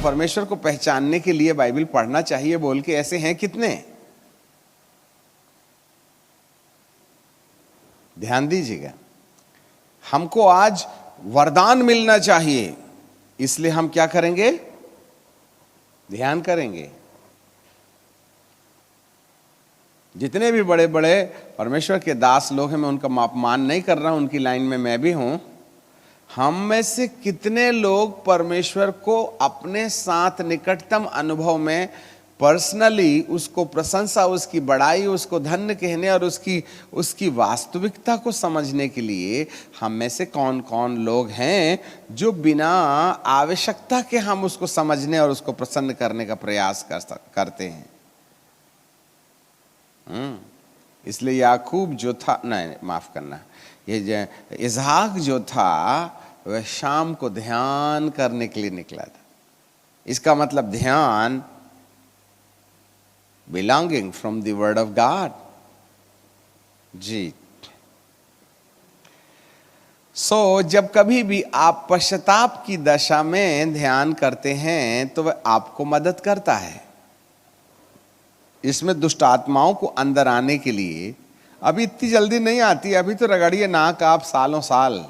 परमेश्वर को पहचानने के लिए बाइबल पढ़ना चाहिए बोल के ऐसे हैं कितने? ध्यान दीजिएगा, हमको आज वरदान मिलना चाहिए, इसलिए हम क्या करेंगे? ध्यान करेंगे। जितने भी बड़े बड़े परमेश्वर के दास लोग हैं, मैं उनका अपमान नहीं कर रहा हूं, उनकी लाइन में मैं भी हूं। हम में से कितने लोग परमेश्वर को अपने साथ निकटतम अनुभव में पर्सनली उसको प्रशंसा, उसकी बड़ाई, उसको धन्य कहने और उसकी वास्तविकता को समझने के लिए हम में से कौन कौन लोग हैं जो बिना आवश्यकता के हम उसको समझने और उसको प्रसन्न करने का प्रयास करते हैं? इसलिए याकूब जो था, नहीं माफ करना, ये इसहाक जो था वह शाम को ध्यान करने के लिए निकला था। इसका मतलब ध्यान belonging from the word of God ji. जब कभी भी आप पश्चाताप की दशा में ध्यान करते हैं तो वह आपको मदद करता है। इसमें दुष्ट आत्माओं को अंदर आने के लिए अभी इतनी जल्दी नहीं आती, अभी तो रगड़िए नाक आप सालों साल।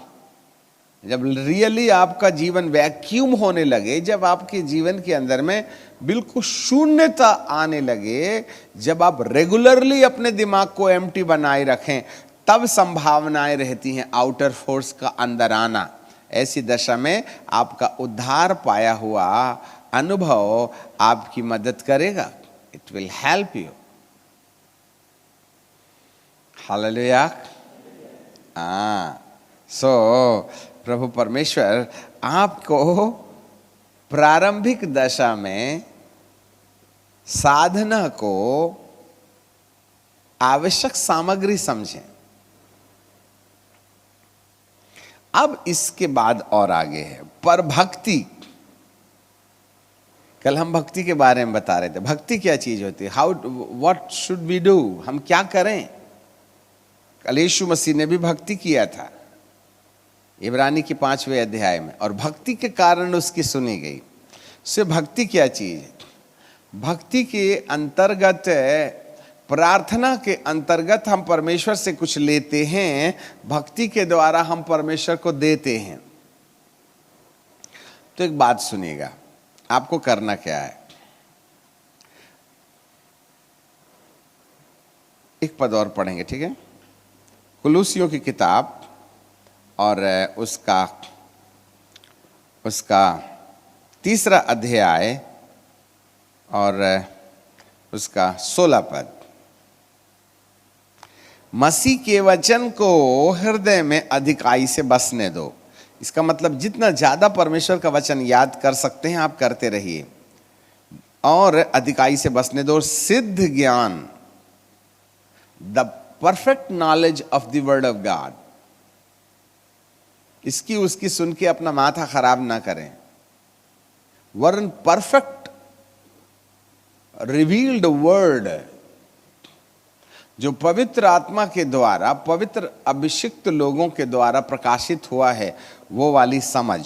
जब रियली आपका जीवन वैक्यूम होने लगे, जब आपके जीवन के अंदर में बिल्कुल शून्यता आने लगे, जब आप रेगुलरली अपने दिमाग को एम्प्टी बनाए रखें, तब संभावनाएं रहती हैं आउटर फोर्स का अंदर आना। ऐसी दशा में आपका उद्धार पाया हुआ अनुभव आपकी मदद करेगा। It will help you. Hallelujah. प्रभु परमेश्वर आपको प्रारंभिक दशा में साधना को आवश्यक सामग्री समझें। अब इसके बाद और आगे है पर भक्ति। कल हम भक्ति के बारे में बता रहे थे, भक्ति क्या चीज होती है, व्हाट शुड वी डू, हम क्या करें। कल यीशु मसीह ने भी भक्ति किया था इब्रानी के 5वें अध्याय में, और भक्ति के कारण उसकी सुनी गई। से भक्ति क्या चीज है? भक्ति के अंतर्गत, प्रार्थना के अंतर्गत हम परमेश्वर से कुछ लेते हैं, भक्ति के द्वारा हम परमेश्वर को देते हैं। तो एक बात सुनिएगा, आपको करना क्या है। एक पद और पढ़ेंगे, ठीक है? कुलूसियों की किताब और उसका 3 अध्याय और उसका 16 पद। मसीह के वचन को हृदय में अधिकाई से बसने दो। इसका मतलब जितना ज्यादा परमेश्वर का वचन याद कर सकते हैं आप करते रहिए, और अधिकाई से बसने दो। सिद्ध ज्ञान, the perfect knowledge of the word of God. इसकी उसकी सुन के अपना माथा खराब ना करें, वरन परफेक्ट रिवील्ड वर्ड जो पवित्र आत्मा के द्वारा, पवित्र अभिषिक्त लोगों के द्वारा प्रकाशित हुआ है, वो वाली समझ,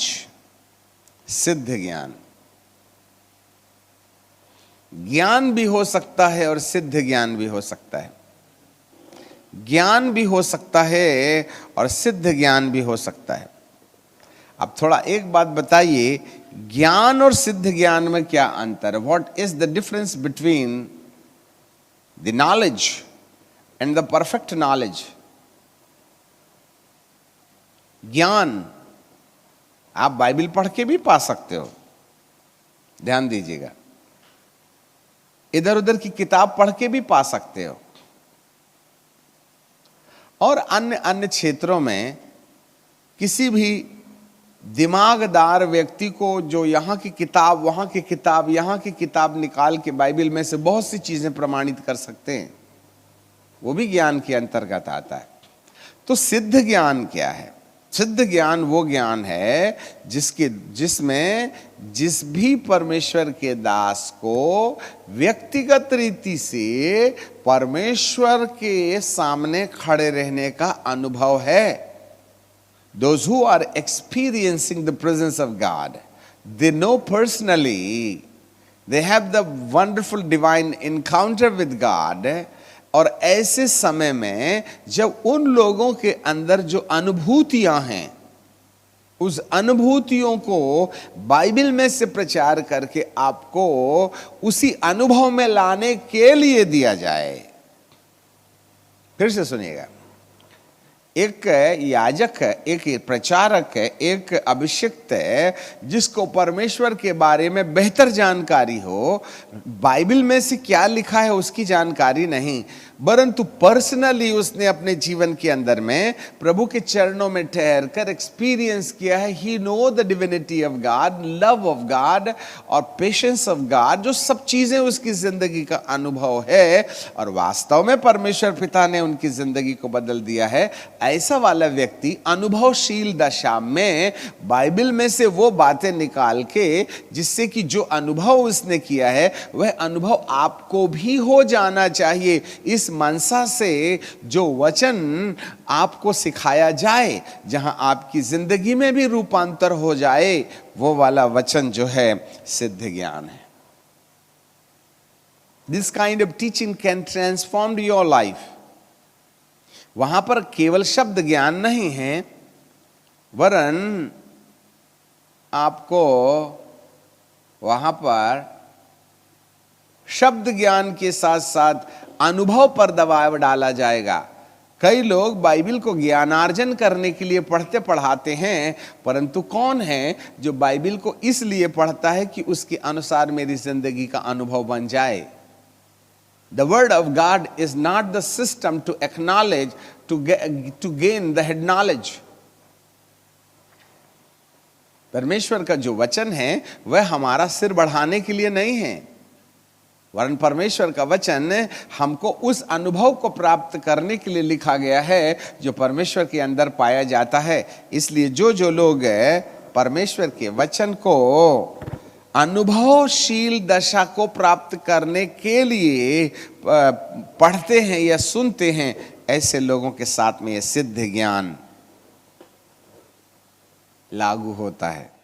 सिद्ध ज्ञान। ज्ञान भी हो सकता है और सिद्ध ज्ञान भी हो सकता है। ज्ञान भी हो सकता है और सिद्ध ज्ञान भी हो सकता है। अब थोड़ा एक बात बताइए, ज्ञान और सिद्ध ज्ञान में क्या अंतर है? What is the difference between the knowledge and the perfect knowledge? ज्ञान आप बाइबल पढ़ के भी पा सकते हो, ध्यान दीजिएगा। इधर उधर की किताब पढ़ के भी पा सकते हो, और अन्य अन्य क्षेत्रों में किसी भी दिमागदार व्यक्ति को जो यहाँ की किताब, वहाँ की किताब, यहाँ की किताब निकाल के बाइबल में से बहुत सी चीजें प्रमाणित कर सकते हैं, वो भी ज्ञान के अंतर्गत आता है। तो सिद्ध ज्ञान क्या है? सिद्ध ज्ञान वो ज्ञान है जिसमें जिस भी परमेश्वर के दास को व्यक्तिगत रीति से परमेश्वर के सामने खड़े रहने का अनुभव है। Those who are experiencing the presence of God, they know personally, they have the wonderful divine encounter with God. और ऐसे समय में जब उन लोगों के अंदर जो अनुभूतियां हैं, उस अनुभूतियों को बाइबल में से प्रचार करके आपको उसी अनुभव में लाने के लिए दिया जाए। फिर से सुनिएगा, एक याजक है, एक प्रचारक है, एक अभिषिक्त है, जिसको परमेश्वर के बारे में बेहतर जानकारी हो, बाइबल में से क्या लिखा है उसकी जानकारी नहीं, परंतु पर्सनली उसने अपने जीवन के अंदर में प्रभु के चरणों में ठहर कर एक्सपीरियंस किया है। He know the divinity of God, love of God और पेशेंस ऑफ गॉड, जो सब चीजें उसकी जिंदगी का अनुभव है और वास्तव में परमेश्वर पिता ने उनकी जिंदगी को बदल दिया है। ऐसा वाला व्यक्ति अनुभवशील दशा में बाइबल में से वो बातें निकाल के, जिससे कि जो अनुभव उसने किया है वह अनुभव आपको भी हो जाना चाहिए। इस मनसा से जो वचन आपको सिखाया जाए, जहां आपकी जिंदगी में भी रूपांतर हो जाए, वो वाला वचन जो है सिद्ध ज्ञान है। This kind of teaching can transform your life. वहां पर केवल शब्द ज्ञान नहीं है, वरन आपको वहां पर शब्द ज्ञान के साथ साथ अनुभव पर दबाव डाला जाएगा। कई लोग बाइबल को ज्ञानार्जन करने के लिए पढ़ते पढ़ाते हैं, परंतु कौन है जो बाइबल को इसलिए पढ़ता है कि उसके अनुसार मेरी जिंदगी का अनुभव बन जाए। The word of God is not the system to acknowledge, to gain the head knowledge. परमेश्वर का जो वचन है वह हमारा सिर बढ़ाने के लिए नहीं है, वरन परमेश्वर का वचन हमको उस अनुभव को प्राप्त करने के लिए लिखा गया है जो परमेश्वर के अंदर पाया जाता है। इसलिए जो लोग परमेश्वर के वचन को अनुभवशील दशा को प्राप्त करने के लिए पढ़ते हैं या सुनते हैं, ऐसे लोगों के साथ में यह सिद्ध ज्ञान लागू होता है।